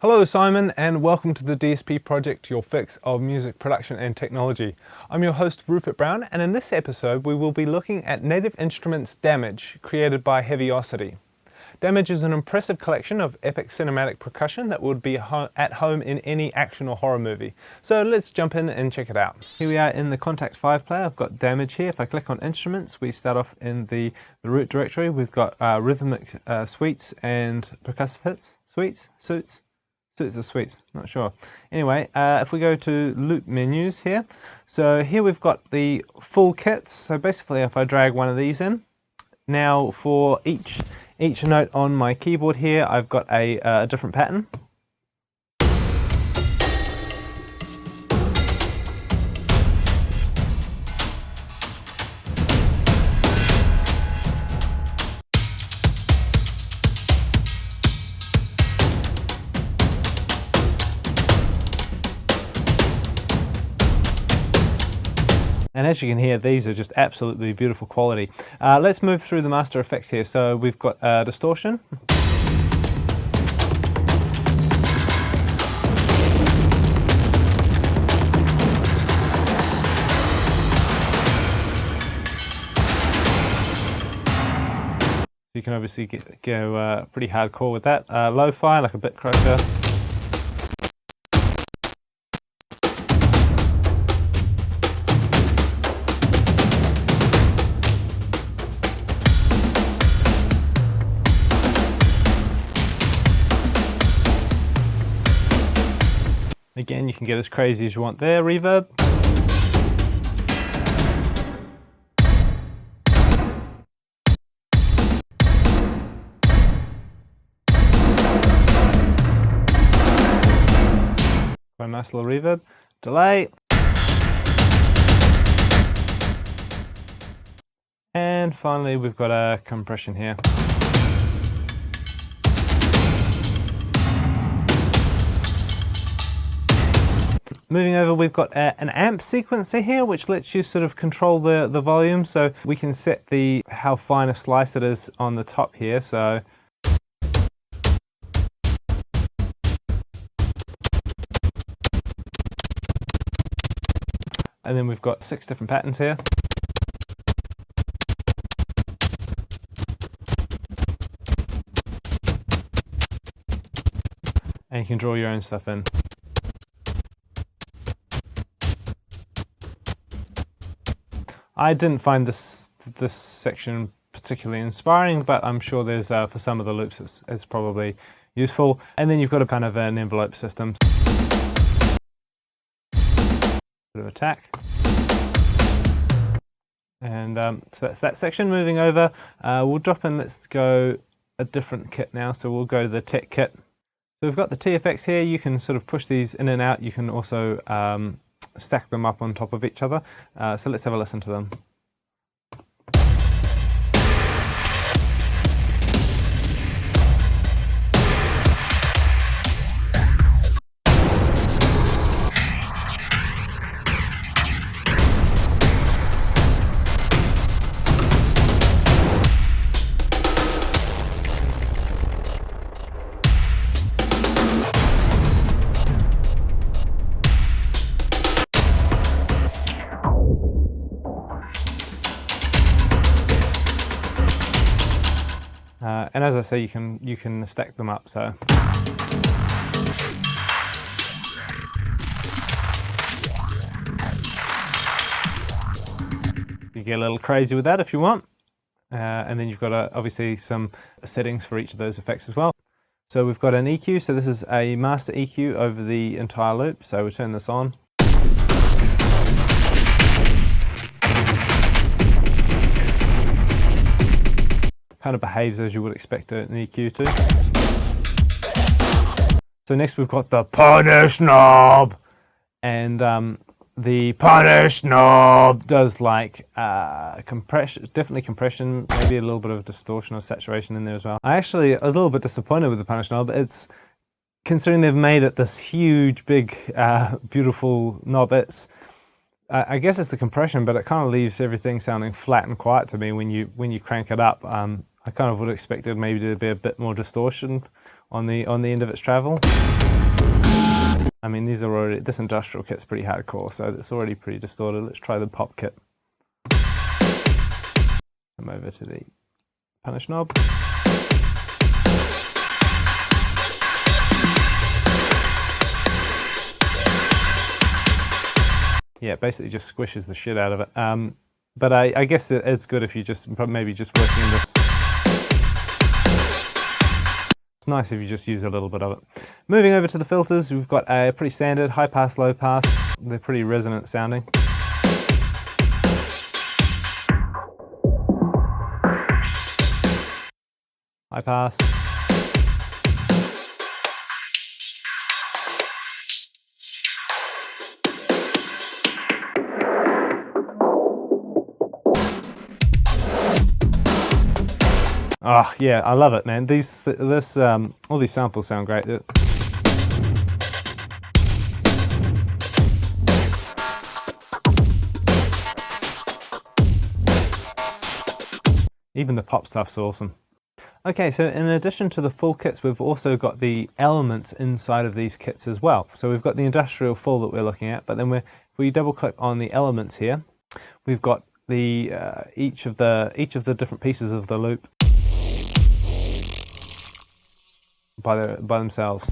Hello Simon, and welcome to the DSP project, your fix of music production and technology. I'm your host Rupert Brown, and in this episode we will be looking at Native Instruments' Damage, created by Heavyocity. Damage is an impressive collection of epic cinematic percussion that would be at home in any action or horror movie. So let's jump in and check it out. Here we are in the Contact 5 player. I've got Damage here. If I click on Instruments, we start off in the root directory. We've got Rhythmic suites and percussive hits. Suites or suites, not sure. Anyway, if we go to loop menus here, so here we've got the full kits. So basically if I drag one of these in, now for each note on my keyboard here, I've got a different pattern. And as you can hear, these are just absolutely beautiful quality. Let's move through the master effects here. So we've got distortion. You can obviously go pretty hardcore with that. Lo-fi, like a bit crusher. Again, you can get as crazy as you want there. Reverb. Quite a nice little reverb. Delay. And finally, we've got a compression here. Moving over, we've got an amp sequencer here, which lets you sort of control the volume. So we can set how fine a slice it is on the top here. So and then we've got 6 different patterns here. And you can draw your own stuff in. I didn't find this section particularly inspiring, but I'm sure there's for some of the loops it's probably useful. And then you've got a kind of an envelope system. Bit of attack. And so that's that section. Moving over, we'll drop in, let's go a different kit now. So we'll go to the tech kit. So we've got the TFX here. You can sort of push these in and out. You can also stack them up on top of each other. So let's have a listen to them. And as I say, you can stack them up. So you get a little crazy with that if you want. And then you've got obviously some settings for each of those effects as well. So we've got an EQ. So this is a master EQ over the entire loop. So we'll turn this on. Kind of behaves as you would expect an EQ to. So next we've got the punish knob, and the punish knob does like compression, definitely compression, maybe a little bit of distortion or saturation in there as well. I was a little bit disappointed with the punish knob. It's considering they've made it this huge, big, beautiful knob. I guess it's the compression, but it kind of leaves everything sounding flat and quiet to me when you crank it up. I kind of would have expected maybe to be a bit more distortion on the end of its travel. I mean, these are already, this industrial kit's pretty hardcore, so it's already pretty distorted. Let's try the pop kit. Come over to the punish knob. Yeah, it basically just squishes the shit out of it. But I guess it's good if you just, maybe just working in this. It's nice if you just use a little bit of it. Moving over to the filters, we've got a pretty standard high pass, low pass. They're pretty resonant sounding. High pass. Oh yeah, I love it, man. All these samples sound great. Even the pop stuff's awesome. Okay, so in addition to the full kits, we've also got the elements inside of these kits as well. So we've got the industrial full that we're looking at, but then if we double click on the elements here, we've got the each of the different pieces of the loop by themselves.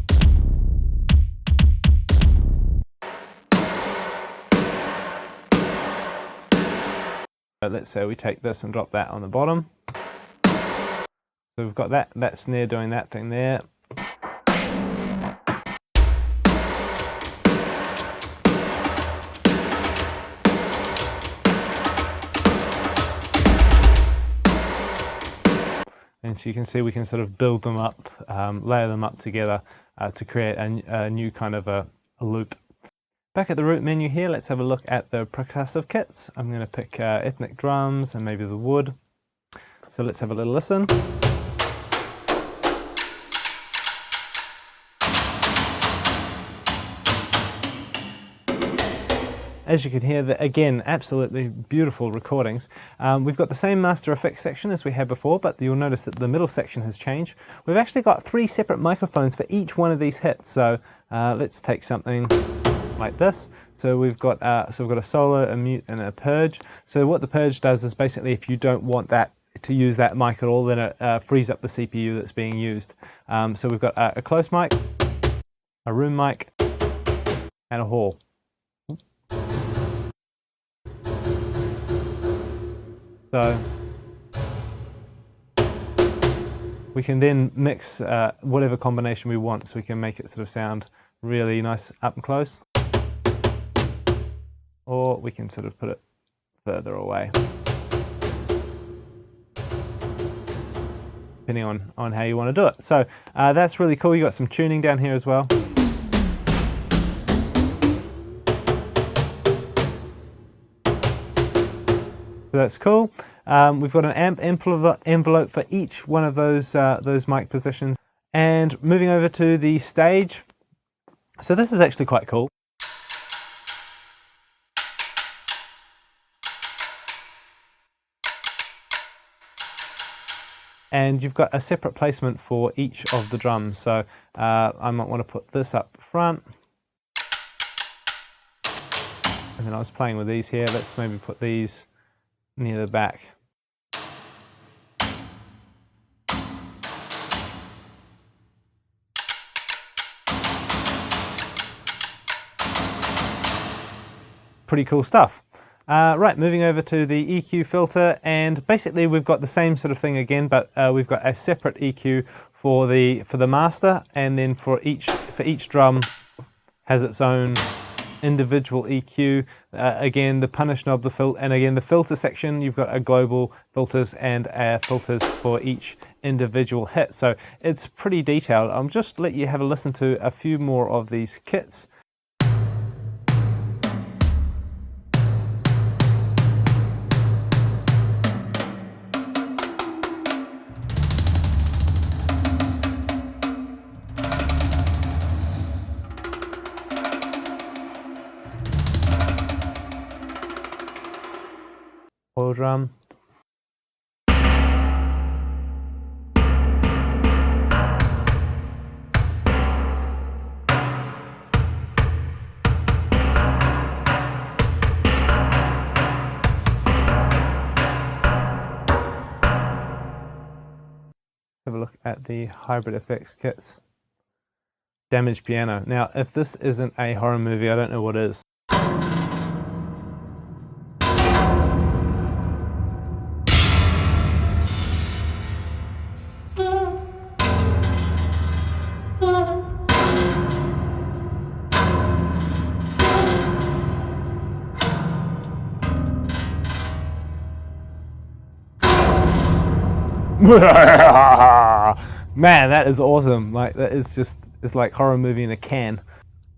Let's say we take this and drop that on the bottom. So we've got that snare doing that thing there. And so you can see we can sort of build them up, layer them up together to create a new kind of a loop. Back at the root menu here, let's have a look at the percussive kits. I'm going to pick ethnic drums and maybe the wood. So let's have a little listen. As you can hear, again, absolutely beautiful recordings. We've got the same master effects section as we had before, but you'll notice that the middle section has changed. We've actually got 3 separate microphones for each one of these hits. So let's take something like this. So we've got a solo, a mute, and a purge. So what the purge does is basically, if you don't want that to use that mic at all, then it frees up the CPU that's being used. So we've got a close mic, a room mic, and a hall. So we can then mix whatever combination we want, so we can make it sort of sound really nice up and close, or we can sort of put it further away, depending on how you want to do it. So that's really cool. You got some tuning down here as well. So that's cool. We've got an amp envelope for each one of those mic positions. And moving over to the stage. So this is actually quite cool. And you've got a separate placement for each of the drums. So I might want to put this up front. And then I was playing with these here. Let's maybe put these near the back. Pretty cool stuff. Right, moving over to the EQ filter, and basically we've got the same sort of thing again, but we've got a separate EQ for the master, and then for each drum has its own individual EQ. Again, the punish knob, and again the filter section, you've got a global filters and filters for each individual hit. So it's pretty detailed. I'll just let you have a listen to a few more of these kits. Oil drum. Have a look at the hybrid effects kits. Damaged piano. Now, if this isn't a horror movie, I don't know what is. Man, that is awesome. Like, that is just, it's like horror movie in a can.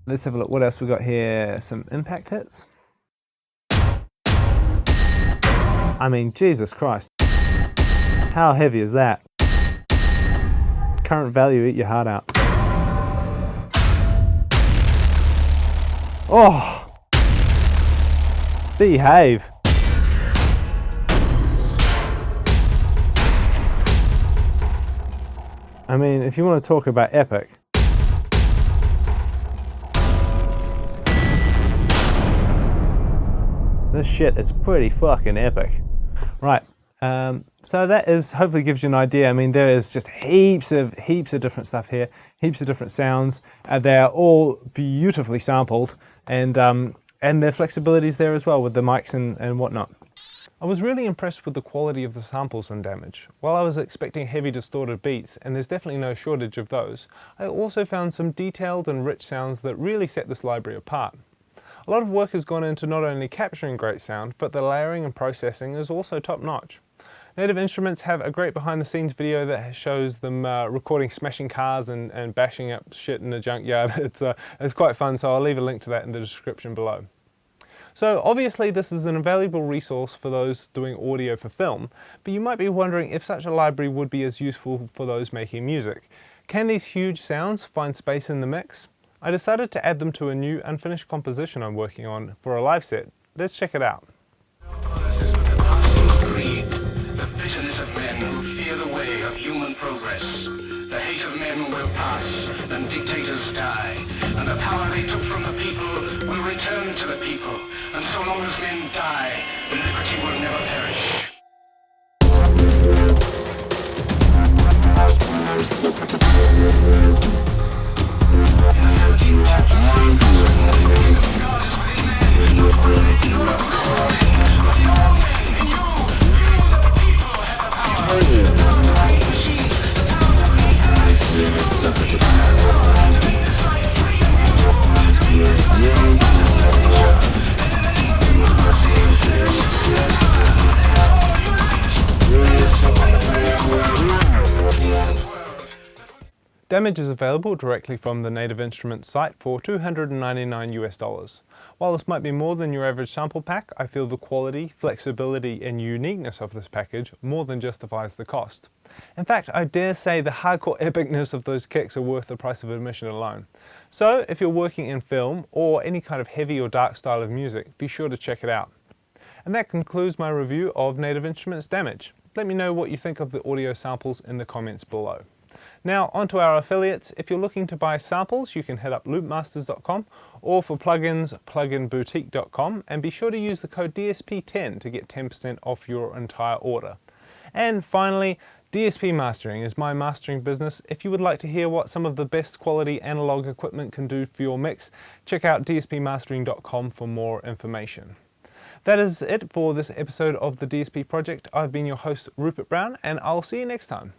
Let's have a look. What else we got here? Some impact hits. I mean, Jesus Christ. How heavy is that? Current value, eat your heart out. Oh! Behave. I mean, if you want to talk about epic. This shit is pretty fucking epic. Right, so that is, hopefully gives you an idea. I mean, there is just heaps of different stuff here, heaps of different sounds. They're all beautifully sampled, and their flexibility is there as well with the mics and whatnot. I was really impressed with the quality of the samples on Damage. While I was expecting heavy distorted beats, and there's definitely no shortage of those, I also found some detailed and rich sounds that really set this library apart. A lot of work has gone into not only capturing great sound, but the layering and processing is also top notch. Native Instruments have a great behind the scenes video that shows them recording smashing cars and bashing up shit in the junkyard. It's quite fun, so I'll leave a link to that in the description below. So obviously this is an invaluable resource for those doing audio for film, but you might be wondering if such a library would be as useful for those making music. Can these huge sounds find space in the mix? I decided to add them to a new unfinished composition I'm working on for a live set. Let's check it out. The bitterness of men who fear the way of human progress. The hate of men will pass, and dictators die, and the power they took from the people will return to the people, and so long as men die, liberty will never perish. Damage is available directly from the Native Instruments site for $299 US. While this might be more than your average sample pack, I feel the quality, flexibility and uniqueness of this package more than justifies the cost. In fact, I dare say the hardcore epicness of those kicks are worth the price of admission alone. So if you're working in film or any kind of heavy or dark style of music, be sure to check it out. And that concludes my review of Native Instruments Damage. Let me know what you think of the audio samples in the comments below. Now onto our affiliates. If you're looking to buy samples, you can head up loopmasters.com, or for plugins, pluginboutique.com, and be sure to use the code DSP10 to get 10% off your entire order. And finally, DSP Mastering is my mastering business. If you would like to hear what some of the best quality analog equipment can do for your mix, check out dspmastering.com for more information. That is it for this episode of the DSP Project. I've been your host, Rupert Brown, and I'll see you next time.